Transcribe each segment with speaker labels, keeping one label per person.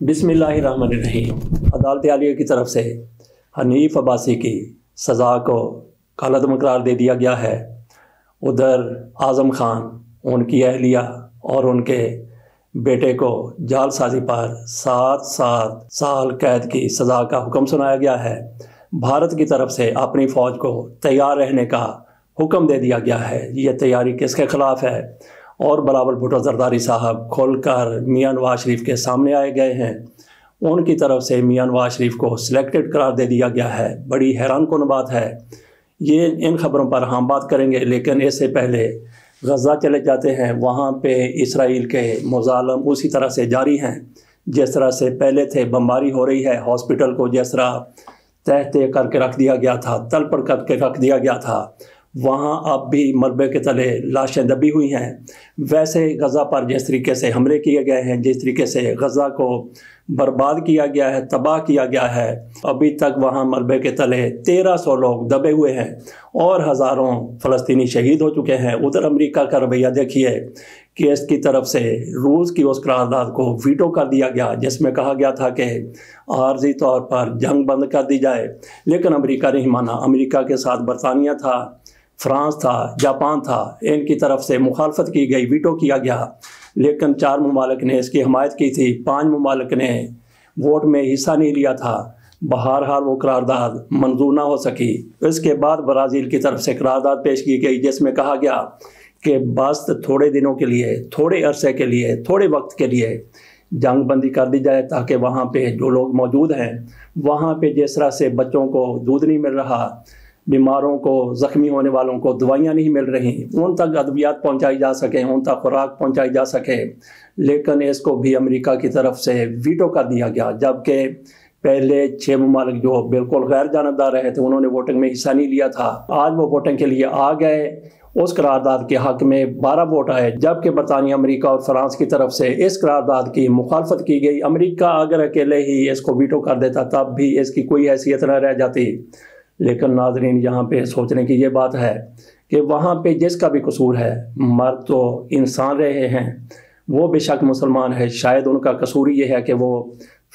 Speaker 1: बिस्मिल्लाहिर्रहमानिर्रहीम। अदालत आलिया की तरफ से हनीफ अब्बासी की सज़ा को कालअदम करार दे दिया गया है। उधर आज़म खान, उनकी अहलिया और उनके बेटे को जालसाजी पर 7 साल कैद की सज़ा का हुक्म सुनाया गया है। भारत की तरफ से अपनी फ़ौज को तैयार रहने का हुक्म दे दिया गया है। ये तैयारी किसके ख़िलाफ़ है? और बिलावल भुट्टो ज़रदारी साहब खुलकर मियां नवाज शरीफ के सामने आए गए हैं। उनकी तरफ से मियां नवाज शरीफ को सिलेक्टेड करार दे दिया गया है। बड़ी हैरानकुन बात है। ये इन खबरों पर हम बात करेंगे, लेकिन इससे पहले गज़ा चले जाते हैं। वहाँ पे इसराइल के मुज़ालम उसी तरह से जारी हैं जिस तरह से पहले थे। बमबारी हो रही है। हॉस्पिटल को जिस तरह तहते करके रख दिया गया था, तल पर करके रख दिया गया था, वहाँ अब भी मलबे के तले लाशें दबी हुई हैं। वैसे गज़ा पर जिस तरीके से हमले किए गए हैं, जिस तरीके से गज़ा को बर्बाद किया गया है, तबाह किया गया है, अभी तक वहाँ मलबे के तले 1300 लोग दबे हुए हैं और हज़ारों फ़लस्तीनी शहीद हो चुके हैं। उधर अमेरिका का रवैया देखिए कि इसकी तरफ से रूस की उस करारदाद को वीटो कर दिया गया जिसमें कहा गया था कि आर्जी तौर पर जंग बंद कर दी जाए, लेकिन अमेरिका नहीं माना। अमेरिका के साथ बरतानिया था, फ्रांस था, जापान था, इनकी तरफ से मुखालफत की गई, वीटो किया गया, लेकिन 4 ममालिक ने इसकी हमायत की थी। 5 ममालिक ने वोट में हिस्सा नहीं लिया था। बहरहाल वो करारदाद मंजूर ना हो सकी। इसके बाद ब्राज़ील की तरफ से करारदाद पेश की गई जिसमें कहा गया कि बस थोड़े दिनों के लिए, थोड़े अरसे के लिए, थोड़े वक्त के लिए जंग बंदी कर दी जाए, ताकि वहाँ पे जो लोग मौजूद हैं, वहाँ पे जिस तरह से बच्चों को दूध नहीं मिल रहा, बीमारों को, ज़ख्मी होने वालों को दवाइयाँ नहीं मिल रही, उन तक अद्वियात पहुँचाई जा सकें, उन तक खुराक पहुँचाई जा सके, लेकिन इसको भी अमेरिका की तरफ से वीटो कर दिया गया। जबकि पहले 6 ममालिक जो बिल्कुल गैर जानबदार रहे थे, उन्होंने वोटिंग में हिस्सा नहीं लिया था, आज वो वोटिंग के लिए आ गए। उस करारदाद के हक़ में 12 वोट आए, जबकि बरतानिया, अमेरिका और फ्रांस की तरफ से इस करारदाद की मुखालफत की गई। अमेरिका अगर अकेले ही इसको वीटो कर देता तब भी इसकी कोई हैसियत न रह जाती। लेकिन नाज़रीन, यहाँ पे सोचने की ये बात है कि वहाँ पे जिसका भी कसूर है, मर्द तो इंसान रहे हैं, वो बेशक मुसलमान है, शायद उनका कसूर ये है कि वो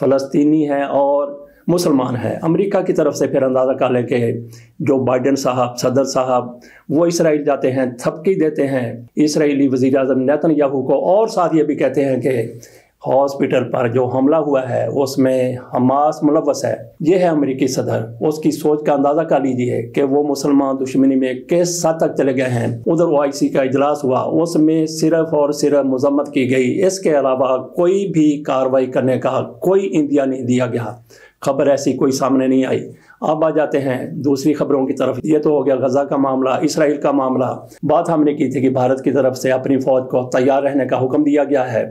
Speaker 1: फ़लस्तीनी है और मुसलमान है। अमेरिका की तरफ से फिर अंदाज़ा कर लें कि जो बाइडेन साहब, सदर साहब, वो इसराइल जाते हैं, धमकी देते हैं इसराइली वज़ीर आज़म नेतन्याहू को, और साथ ये भी कहते हैं कि हॉस्पिटल पर जो हमला हुआ है उसमें हमास मुलव्वस है। ये है अमेरिकी सदर। उसकी सोच का अंदाज़ा कर लीजिए कि वो मुसलमान दुश्मनी में किस हद तक चले गए हैं। उधर OIC का इजलास हुआ, उसमें सिर्फ और सिर्फ मजम्मत की गई, इसके अलावा कोई भी कार्रवाई करने का कोई इंदिया नहीं दिया गया। खबर ऐसी कोई सामने नहीं आई। अब आ जाते हैं दूसरी खबरों की तरफ। ये तो हो गया गज़ा का मामला, इसराइल का मामला। बात हमने की थी कि भारत की तरफ से अपनी फ़ौज को तैयार रहने का हुक्म दिया गया है।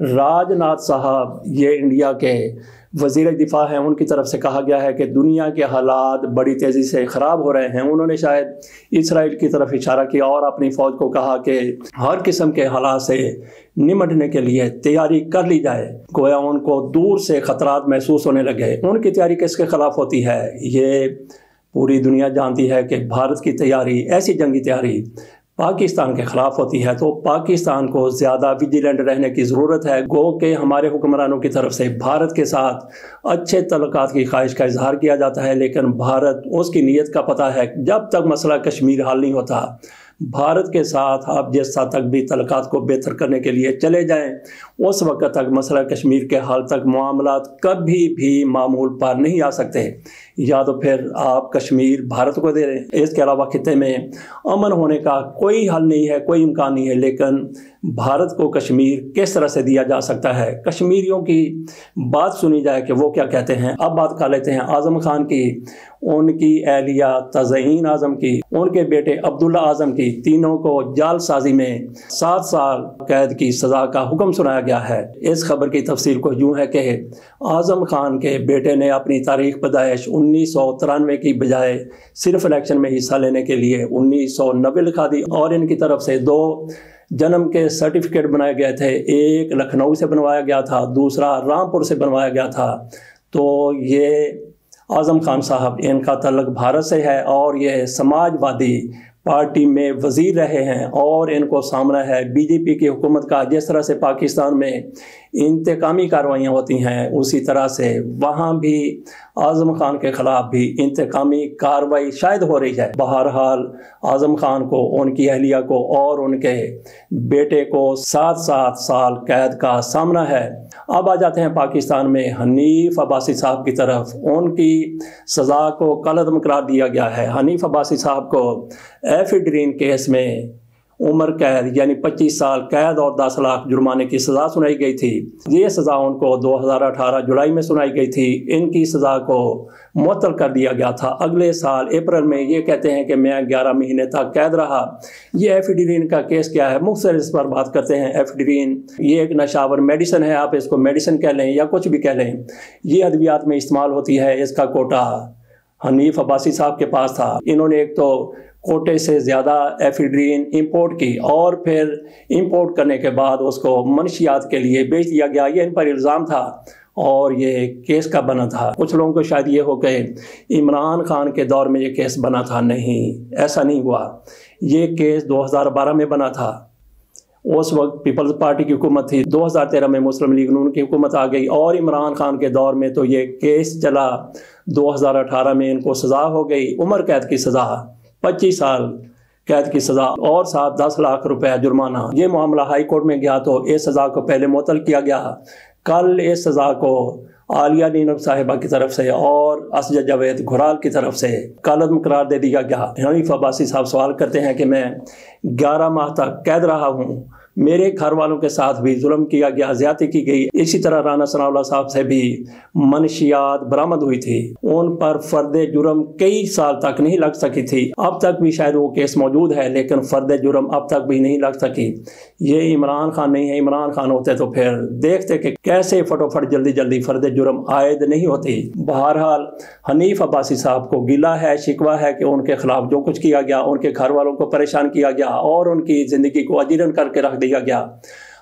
Speaker 1: राजनाथ साहब, ये इंडिया के वज़ीर दिफा हैं, उनकी तरफ से कहा गया है कि दुनिया के हालात बड़ी तेज़ी से ख़राब हो रहे हैं। उन्होंने शायद इसराइल की तरफ इशारा किया और अपनी फ़ौज को कहा कि हर किस्म के हालात से निमटने के लिए तैयारी कर ली जाए। गोया उनको दूर से ख़तरात महसूस होने लगे। उनकी तैयारी किसके ख़िलाफ़ होती है? ये पूरी दुनिया जानती है कि भारत की तैयारी, ऐसी जंगी तैयारी पाकिस्तान के ख़िलाफ़ होती है। तो पाकिस्तान को ज़्यादा विजिलेंट रहने की ज़रूरत है। गो के हमारे हुक्मरानों की तरफ से भारत के साथ अच्छे तल्लुकात की ख्वाहिश का इजहार किया जाता है, लेकिन भारत, उसकी नीयत का पता है जब तक मसला कश्मीर हल नहीं होता, भारत के साथ आप जिस हद तक भी तल्लुकात को बेहतर करने के लिए चले जाएं, उस वक्त तक मसला कश्मीर के हल तक मामलात कभी भी मामूल पर नहीं आ सकते। या तो फिर आप कश्मीर भारत को दे रहे हैं, इसके अलावा खित्ते में अमन होने का कोई हल नहीं है, कोई इम्कान नहीं है। लेकिन भारत को कश्मीर किस तरह से दिया जा सकता है? कश्मीरियों की बात सुनी जाए कि वो क्या कहते हैं। अब बात कर लेते हैं आज़म खान की, उनकी अहलिया तज़हीन आज़म की, उनके बेटे अब्दुल्ला आज़म की। तीनों को जालसाजी में 7 साल कैद की सज़ा का हुक्म सुनाया गया है। इस खबर की तफसील को यूँ है कि आज़म खान के बेटे ने अपनी तारीख पैदाइश 1993 की बजाय सिर्फ इलेक्शन में हिस्सा लेने के लिए 1990 लिखा दी, और इनकी तरफ से 2 जन्म के सर्टिफिकेट बनाए गए थे। एक लखनऊ से बनवाया गया था, दूसरा रामपुर से बनवाया गया था। तो ये आज़म खान साहब, इनका तल्लुक भारत से है और ये समाजवादी पार्टी में वज़ीर रहे हैं और इनको सामना है बीजेपी की हुकूमत का। जिस तरह से पाकिस्तान में इंतकामी कार्रवाइयाँ होती हैं, उसी तरह से वहाँ भी आज़म खान के ख़िलाफ़ भी इंतकामी कार्रवाई शायद हो रही है। बहरहाल आज़म खान को, उनकी अहलिया को और उनके बेटे को 7-7 साल कैद का सामना है। अब आ जाते हैं पाकिस्तान में हनीफ अब्बासी साहब की तरफ। उनकी सज़ा को कलअदम करार दिया गया है। हनीफ अब्बासी साहब को एफिड्रीन केस में उम्र कैद यानी 25 साल कैद और 10 लाख जुर्माने की सज़ा सुनाई गई थी। ये सज़ा उनको 2018 जुलाई में सुनाई गई थी। इनकी सज़ा को मुअत्तल कर दिया गया था अगले साल अप्रैल में। ये कहते हैं कि मैं 11 महीने तक कैद रहा। ये एफिड्रीन का केस क्या है, मुख्तसर इस पर बात करते हैं। एफिड्रीन ये एक नशावर मेडिसिन है, आप इसको मेडिसिन कह लें या कुछ भी कह लें। ये अद्वियात में इस्तेमाल होती है। इसका कोटा हनीफ अब्बासी साहब के पास था। इन्होंने एक तो कोटे से ज़्यादा एफिड्रीन इंपोर्ट की और फिर इंपोर्ट करने के बाद उसको मनशियात के लिए बेच दिया गया। ये इन पर इल्ज़ाम था और ये केस का बना था। कुछ लोगों को शायद ये हो गए इमरान खान के दौर में ये केस बना था, नहीं, ऐसा नहीं हुआ। ये केस 2012 में बना था। उस वक्त पीपल्स पार्टी की हुकूमत थी। 2013 में मुस्लिम लीग नून की हुकूमत आ गई और इमरान खान के दौर में तो ये केस चला। 2018 में इनको सज़ा हो गई, उम्र कैद की सज़ा, 25 साल कैद की सज़ा और साथ 10 लाख रुपए जुर्माना। ये मामला हाई कोर्ट में गया तो इस सज़ा को पहले मुअत्तल किया गया। कल इस सज़ा को आलिया नीनब साहिबा की तरफ से और असद जावेद घुराल की तरफ से कलअदम करार दे दिया गया। हनीफ अब्बासी साहब सवाल करते हैं कि मैं 11 माह तक कैद रहा हूँ, मेरे घर वालों के साथ भी जुल्म किया गया, ज़्यादती की गई। इसी तरह राना सनाउल्लाह साहब से भी मनशियात बरामद हुई थी। उन पर फर्द जुर्म कई साल तक नहीं लग सकी थी। अब तक भी शायद वो केस मौजूद है लेकिन फर्द जुर्म अब तक भी नहीं लग सकी। ये इमरान खान नहीं है। इमरान खान होते तो फिर देखते कि कैसे फटोफट जल्दी जल्दी फर्द जुर्म आयद नहीं होती। बहरहाल हनीफ अब्बासी साहब को गिला है, शिकवा है कि उनके खिलाफ जो कुछ किया गया, उनके घर वालों को परेशान किया गया और उनकी ज़िंदगी को अजीरन करके रख दिया गया।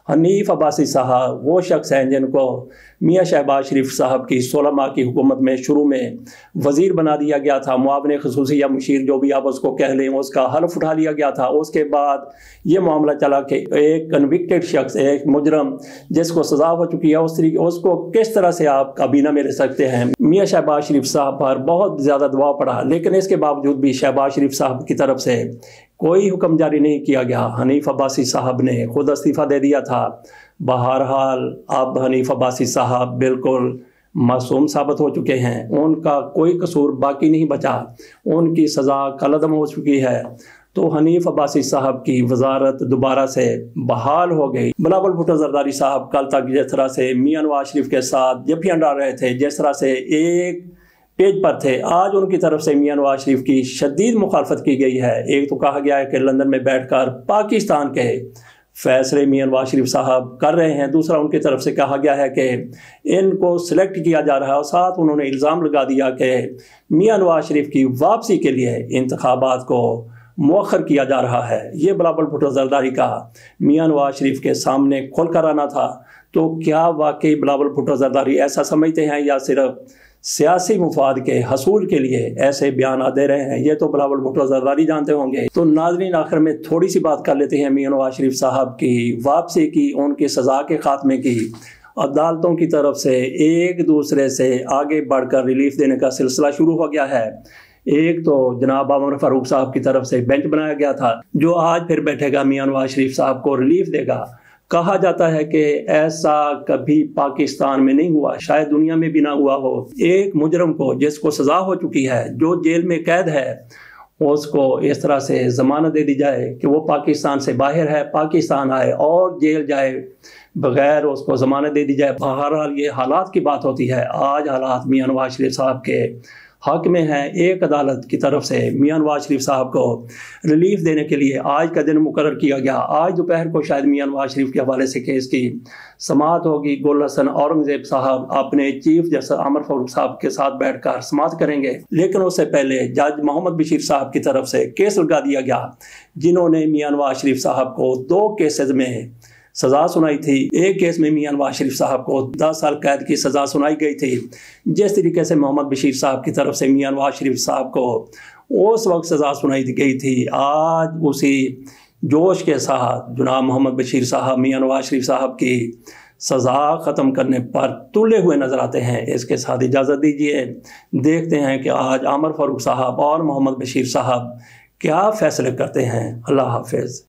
Speaker 1: हनीफ अब्बासी साहब वो शख्स हैं जिनको मियाँ शहबाज शरीफ साहब की 16 माह की हुकूमत में शुरू में वज़ीर बना दिया गया था। मुआविन ख़ुसूसी या मुशीर जो भी आप उसको कह लें, उसका हल्फ उठा लिया गया था। उसके बाद ये मामला चला कि एक कन्विक्टेड शख्स, एक मुजरम जिसको सज़ा हो चुकी है, उसको किस तरह से आप काबीना में रह सकते हैं। मियाँ शहबाज शरीफ साहब पर बहुत ज़्यादा दबाव पड़ा लेकिन इसके बावजूद भी शहबाज शरीफ साहब की तरफ से कोई हुक्म जारी नहीं किया गया। हनीफ अब्बासी साहब ने खुद इस्तीफ़ा दे दिया था। बहरहाल अब हनीफ अब्बासी साहब बिल्कुल मासूम साबित हो चुके हैं। उनका कोई कसूर बाकी नहीं बचा, उनकी सज़ा कलअदम हो चुकी है। तो हनीफ अब्बासी साहब की वजारत दोबारा से बहाल हो गई। बिलावल भुट्टो जरदारी साहब कल तक जिस तरह से मियाँ नवाज शरीफ के साथ जफ्फियाँ डाल रहे थे, जिस तरह से एक पेज पर थे, आज उनकी तरफ से मियाँ नवाज शरीफ की शदीद मुखालफत की गई है। एक तो कहा गया है कि लंदन में बैठकर पाकिस्तान के फैसले मियाँ नवाज शरीफ साहब कर रहे हैं। दूसरा, उनकी तरफ से कहा गया है कि इनको सिलेक्ट किया जा रहा है और साथ उन्होंने इल्ज़ाम लगा दिया कि मियाँ नवाज शरीफ की वापसी के लिए इंतखाबात को मुअख्खर किया जा रहा है। ये बिलावल भुट्टो जरदारी का मियाँ नवाज शरीफ के सामने खोल कर आना था। तो क्या वाकई बिलावल भुट्टो जरदारी ऐसा समझते हैं या सिर्फ सियासी मुफाद के हसूल के लिए ऐसे बयान दे रहे हैं? ये तो बिलावल भुट्टो जरदारी जानते होंगे। तो नाज़रीन, आखिर में थोड़ी सी बात कर लेते हैं मियाँ नवाज शरीफ साहब की वापसी की, उनकी सज़ा के खात्मे की। अदालतों की तरफ से एक दूसरे से आगे बढ़कर रिलीफ देने का सिलसिला शुरू हो गया है। एक तो जनाब उमर फारूक साहब की तरफ से बेंच बनाया गया था जो आज फिर बैठेगा, मियाँ नवाज शरीफ साहब को रिलीफ देगा। कहा जाता है कि ऐसा कभी पाकिस्तान में नहीं हुआ, शायद दुनिया में भी ना हुआ हो। एक मुजरम को जिसको सज़ा हो चुकी है, जो जेल में कैद है, उसको इस तरह से ज़मानत दे दी जाए कि वो पाकिस्तान से बाहर है, पाकिस्तान आए और जेल जाए बगैर उसको ज़मानत दे दी जाए। बहरहाल ये हालात की बात होती है। आज हालात मियाँ नवाज शरीफ साहब के हक में है। एक अदालत की तरफ से मियाँ नवाज शरीफ साहब को रिलीफ देने के लिए आज का दिन मुकर्रर किया गया। आज दोपहर को शायद मियाँ नवाज शरीफ के हवाले से केस की समाअत होगी। गुल हसन औरंगज़ेब साहब अपने चीफ जस्टिस उमर फारूक साहब के साथ बैठकर समाअत करेंगे। लेकिन उससे पहले जज मोहम्मद बशीर साहब की तरफ से केस लगा दिया गया, जिन्होंने मियाँ नवाज शरीफ साहब को 2 केसेस में सज़ा सुनाई थी। एक केस में मियाँ नवाज शरीफ साहब को 10 साल कैद की सज़ा सुनाई गई थी। जिस तरीके से मोहम्मद बशीर साहब की तरफ से मियाँ नवाज शरीफ साहब को उस वक्त सज़ा सुनाई गई थी, आज उसी जोश के साथ जनाब मोहम्मद बशीर साहब मियाँ नवाज शरीफ साहब की سزا ختم کرنے پر تلے ہوئے نظر آتے ہیں۔ اس کے ساتھ اجازت دیجیے دیکھتے ہیں کہ آج عامر فاروق صاحب اور محمد بشیر صاحب کیا فیصلے کرتے ہیں۔ اللہ حافظ۔